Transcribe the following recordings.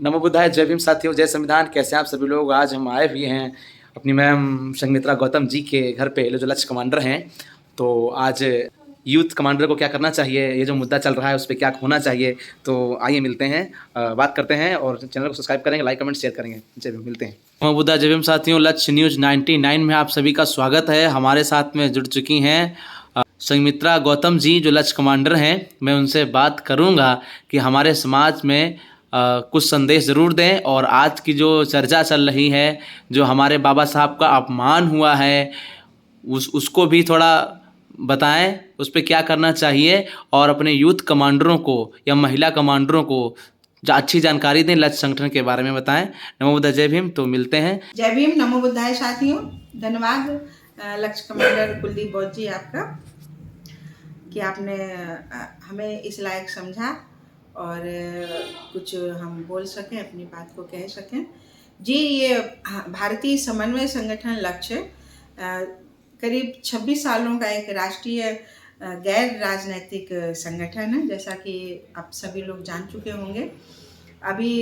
नमो बुद्धाय, जय भीम साथियों, जय संविधान। कैसे हैं आप सभी लोग। आज हम आए हुए हैं अपनी मैम संघमित्रा गौतम जी के घर पे, जो लक्ष्य कमांडर हैं। तो आज यूथ कमांडर को क्या करना चाहिए, ये जो मुद्दा चल रहा है उस पर क्या होना चाहिए, तो आइए मिलते हैं, बात करते हैं और चैनल को सब्सक्राइब करेंगे, लाइक कमेंट शेयर करेंगे। जय भीम, मिलते हैं। नमो बुद्धा, जय भीम साथियों, लक्ष्य न्यूज़ 99 में आप सभी का स्वागत है। हमारे साथ में जुड़ चुकी हैं संघमित्रा गौतम जी, जो लक्ष्य कमांडर हैं। मैं उनसे बात करूंगा कि हमारे समाज में कुछ संदेश ज़रूर दें और आज की जो चर्चा चल रही है, जो हमारे बाबा साहब का अपमान हुआ है, उसको भी थोड़ा बताएं, उस पर क्या करना चाहिए, और अपने यूथ कमांडरों को या महिला कमांडरों को अच्छी जानकारी दें, लक्ष्य संगठन के बारे में बताएं। नमो बुद्धाय, जय भीम। तो मिलते हैं। जय भीम, नमो बुद्धाय साथियों। धन्यवाद लक्ष्य कमांडर कुलदीप बौद्ध जी आपका कि आपने हमें इस लायक समझा और कुछ हम बोल सकें, अपनी बात को कह सकें। जी, ये भारतीय समन्वय संगठन लक्ष्य करीब 26 सालों का एक राष्ट्रीय गैर राजनैतिक संगठन है, जैसा कि आप सभी लोग जान चुके होंगे। अभी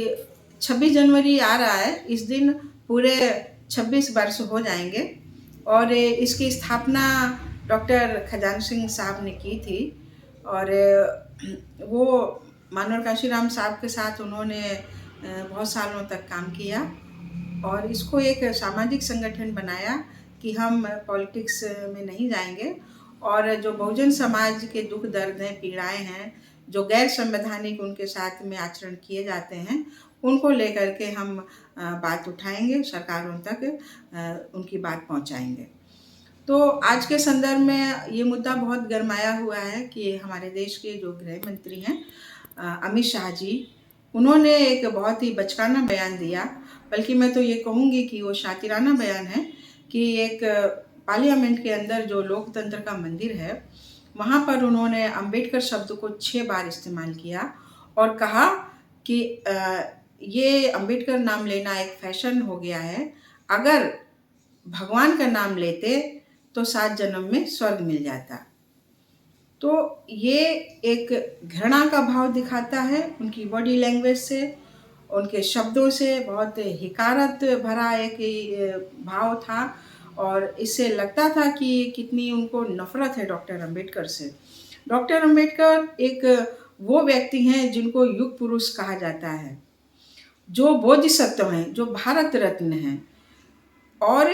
26 जनवरी आ रहा है, इस दिन पूरे 26 वर्ष हो जाएंगे और इसकी स्थापना डॉक्टर खजान सिंह साहब ने की थी और वो मानव काशीराम साहब के साथ उन्होंने बहुत सालों तक काम किया और इसको एक सामाजिक संगठन बनाया कि हम पॉलिटिक्स में नहीं जाएंगे और जो बहुजन समाज के दुख दर्द हैं, पीड़ाएं हैं, जो गैर संवैधानिक उनके साथ में आचरण किए जाते हैं, उनको लेकर के हम बात उठाएंगे, सरकारों तक उनकी बात पहुंचाएंगे। तो आज के संदर्भ में ये मुद्दा बहुत गरमाया हुआ है कि हमारे देश के जो गृह मंत्री हैं अमित शाह जी, उन्होंने एक बहुत ही बचकाना बयान दिया, बल्कि मैं तो ये कहूँगी कि वो शातिराना बयान है कि एक पार्लियामेंट के अंदर जो लोकतंत्र का मंदिर है, वहाँ पर उन्होंने अंबेडकर शब्द को 6 बार इस्तेमाल किया और कहा कि ये अंबेडकर नाम लेना एक फैशन हो गया है, अगर भगवान का नाम लेते तो 7 जन्म में स्वर्ग मिल जाता। तो ये एक घृणा का भाव दिखाता है, उनकी बॉडी लैंग्वेज से, उनके शब्दों से बहुत हिकारत भरा एक भाव था और इससे लगता था कि कितनी उनको नफरत है डॉक्टर अंबेडकर से। डॉक्टर अंबेडकर एक वो व्यक्ति हैं जिनको युग पुरुष कहा जाता है, जो बोधिसत्व हैं, जो भारत रत्न हैं और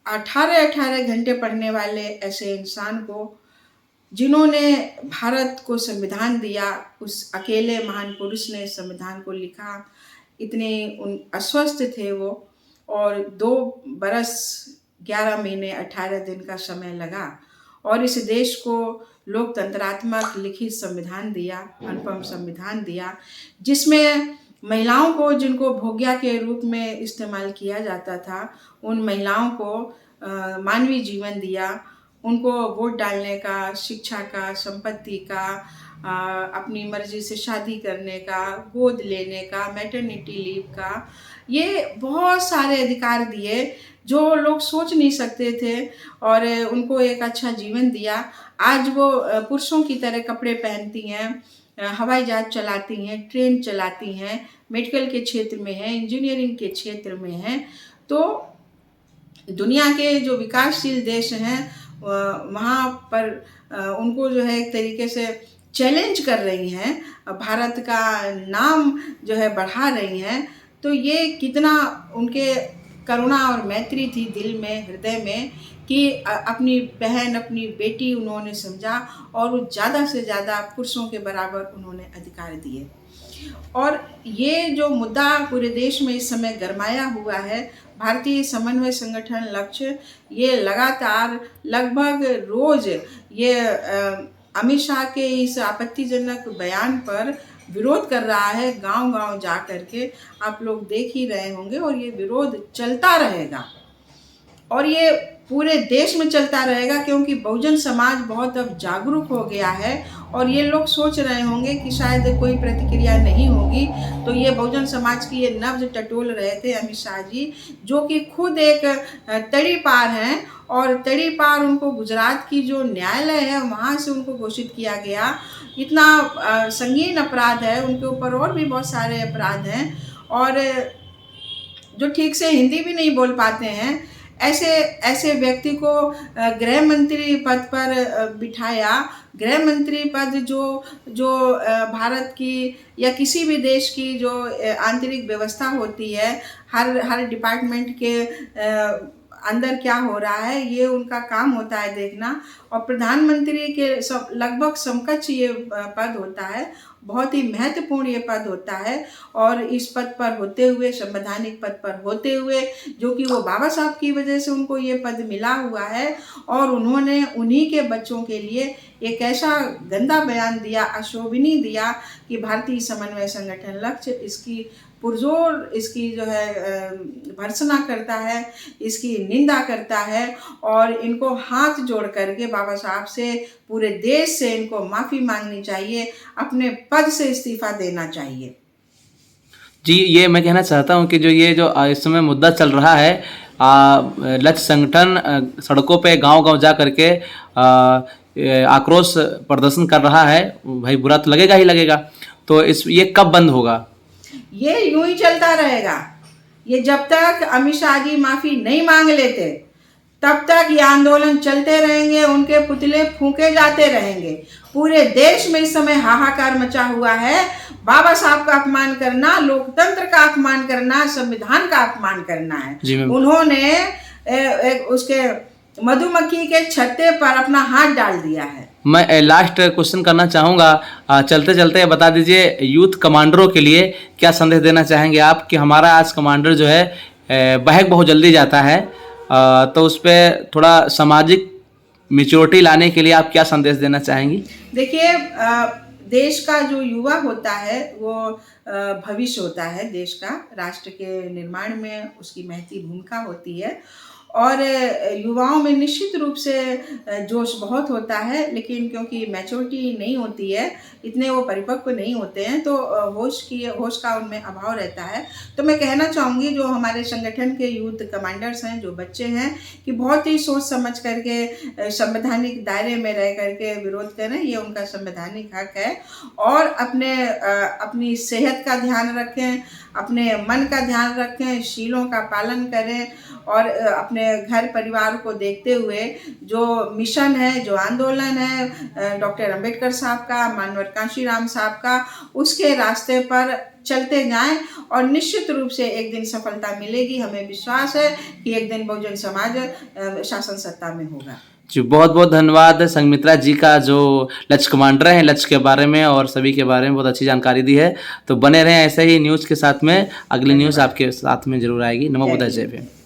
18-18 घंटे पढ़ने वाले ऐसे इंसान को, जिन्होंने भारत को संविधान दिया, उस अकेले महान पुरुष ने संविधान को लिखा। इतने अस्वस्थ थे वो और 2 बरस 11 महीने 18 दिन का समय लगा और इस देश को लोकतंत्रात्मक लिखित संविधान दिया, अनुपम संविधान दिया, जिसमें महिलाओं को, जिनको भोग्या के रूप में इस्तेमाल किया जाता था, उन महिलाओं को मानवीय जीवन दिया, उनको वोट डालने का, शिक्षा का, संपत्ति का, अपनी मर्जी से शादी करने का, गोद लेने का, मैटरनिटी लीव का, ये बहुत सारे अधिकार दिए जो लोग सोच नहीं सकते थे और उनको एक अच्छा जीवन दिया। आज वो पुरुषों की तरह कपड़े पहनती हैं, हवाई जहाज चलाती हैं, ट्रेन चलाती हैं, मेडिकल के क्षेत्र में हैं, इंजीनियरिंग के क्षेत्र में हैं। तो दुनिया के जो विकासशील देश हैं वहाँ पर उनको जो है एक तरीके से चैलेंज कर रही हैं, भारत का नाम जो है बढ़ा रही हैं। तो ये कितना उनके करुणा और मैत्री थी दिल में, हृदय में, कि अपनी बहन, अपनी बेटी उन्होंने समझा और ज़्यादा से ज़्यादा पुरुषों के बराबर उन्होंने अधिकार दिए। और ये जो मुद्दा पूरे देश में इस समय गरमाया हुआ है, भारतीय समन्वय संगठन लक्ष्य, ये लगातार लगभग रोज ये अमित शाह के इस आपत्तिजनक बयान पर विरोध कर रहा है, गांव-गांव जा करके। आप लोग देख ही रहे होंगे और ये विरोध चलता रहेगा और ये पूरे देश में चलता रहेगा, क्योंकि बहुजन समाज बहुत अब जागरूक हो गया है और ये लोग सोच रहे होंगे कि शायद कोई प्रतिक्रिया नहीं होगी। तो ये बहुजन समाज की ये नब्ज टटोल रहे थे अमित शाह जी, जो कि खुद एक तड़ी पार हैं, और तड़ी पार उनको गुजरात की जो न्यायालय है वहाँ से उनको घोषित किया गया। इतना संगीन अपराध है उनके ऊपर, और भी बहुत सारे अपराध हैं, और जो ठीक से हिंदी भी नहीं बोल पाते हैं, ऐसे व्यक्ति को गृह मंत्री पद पर बिठाया। गृह मंत्री पद जो भारत की या किसी भी देश की जो आंतरिक व्यवस्था होती है, हर डिपार्टमेंट के अंदर क्या हो रहा है, ये उनका काम होता है देखना। और प्रधानमंत्री के लगभग समकक्ष ये पद होता है, बहुत ही महत्वपूर्ण ये पद होता है। और इस पद पर होते हुए, संवैधानिक पद पर होते हुए, जो कि वो बाबा साहब की वजह से उनको ये पद मिला हुआ है, और उन्होंने उन्हीं के बच्चों के लिए एक ऐसा गंदा बयान दिया, अशोभनीय दिया, कि भारतीय समन्वय संगठन लक्ष्य इसकी पुरजोर इसकी जो है भर्त्सना करता है, इसकी निंदा करता है, और इनको हाथ जोड़ करके बाबा साहब से, पूरे देश से इनको माफ़ी मांगनी चाहिए, अपने पद से इस्तीफा देना चाहिए। जी, ये मैं कहना चाहता हूँ कि जो इस समय मुद्दा चल रहा है, लक्ष्य संगठन सड़कों पे गांव-गांव जा करके आक्रोश प्रदर्शन कर रहा है, भाई बुरा तो लगेगा ही लगेगा। तो ये कब बंद होगा? ये यूं ही चलता रहेगा। ये जब तक अमित शाह जी माफ़ी नहीं मांग लेते, तब तक ये आंदोलन चलते रहेंगे, उनके पुतले फूंके जाते रहेंगे। पूरे देश में इस समय हाहाकार मचा हुआ है। बाबा साहब का अपमान करना, लोकतंत्र का अपमान करना, संविधान का अपमान करना है। उन्होंने उसके मधुमक्खी के छत्ते पर अपना हाथ डाल दिया है। मैं लास्ट क्वेश्चन करना चाहूँगा, चलते चलते बता दीजिए, यूथ कमांडरों के लिए क्या संदेश देना चाहेंगे आप, कि हमारा आज कमांडर जो है बहक बहुत जल्दी जाता है, तो उस पर थोड़ा सामाजिक मैच्योरिटी लाने के लिए आप क्या संदेश देना चाहेंगी? देखिए, देश का जो युवा होता है वो भविष्य होता है देश का। राष्ट्र के निर्माण में उसकी महती भूमिका होती है, और युवाओं में निश्चित रूप से जोश बहुत होता है, लेकिन क्योंकि मैच्योरिटी नहीं होती है, इतने वो परिपक्व नहीं होते हैं, तो होश का उनमें अभाव रहता है। तो मैं कहना चाहूँगी, जो हमारे संगठन के यूथ कमांडर्स हैं, जो बच्चे हैं, कि बहुत ही सोच समझ करके संवैधानिक दायरे में रह करके विरोध करें, ये उनका संवैधानिक हक है। और अपनी सेहत का ध्यान रखें, अपने मन का ध्यान रखें, शीलों का पालन करें, और अपने घर परिवार को देखते हुए जो मिशन है, जो आंदोलन है डॉक्टर अंबेडकर साहब का, मानवर कांशीराम साहब का, उसके रास्ते पर चलते जाएं, और निश्चित रूप से एक दिन सफलता मिलेगी। हमें विश्वास है कि एक दिन बहुजन समाज शासन सत्ता में होगा। जी, बहुत बहुत धन्यवाद संघमित्रा जी का, जो लक्ष्य कमांडर हैं, लक्ष्य के बारे में और सभी के बारे में बहुत अच्छी जानकारी दी है। तो बने रहें ऐसे ही न्यूज़ के साथ में, अगली न्यूज़ आपके साथ में जरूर आएगी। नमो बुद्धाय, जय भीम।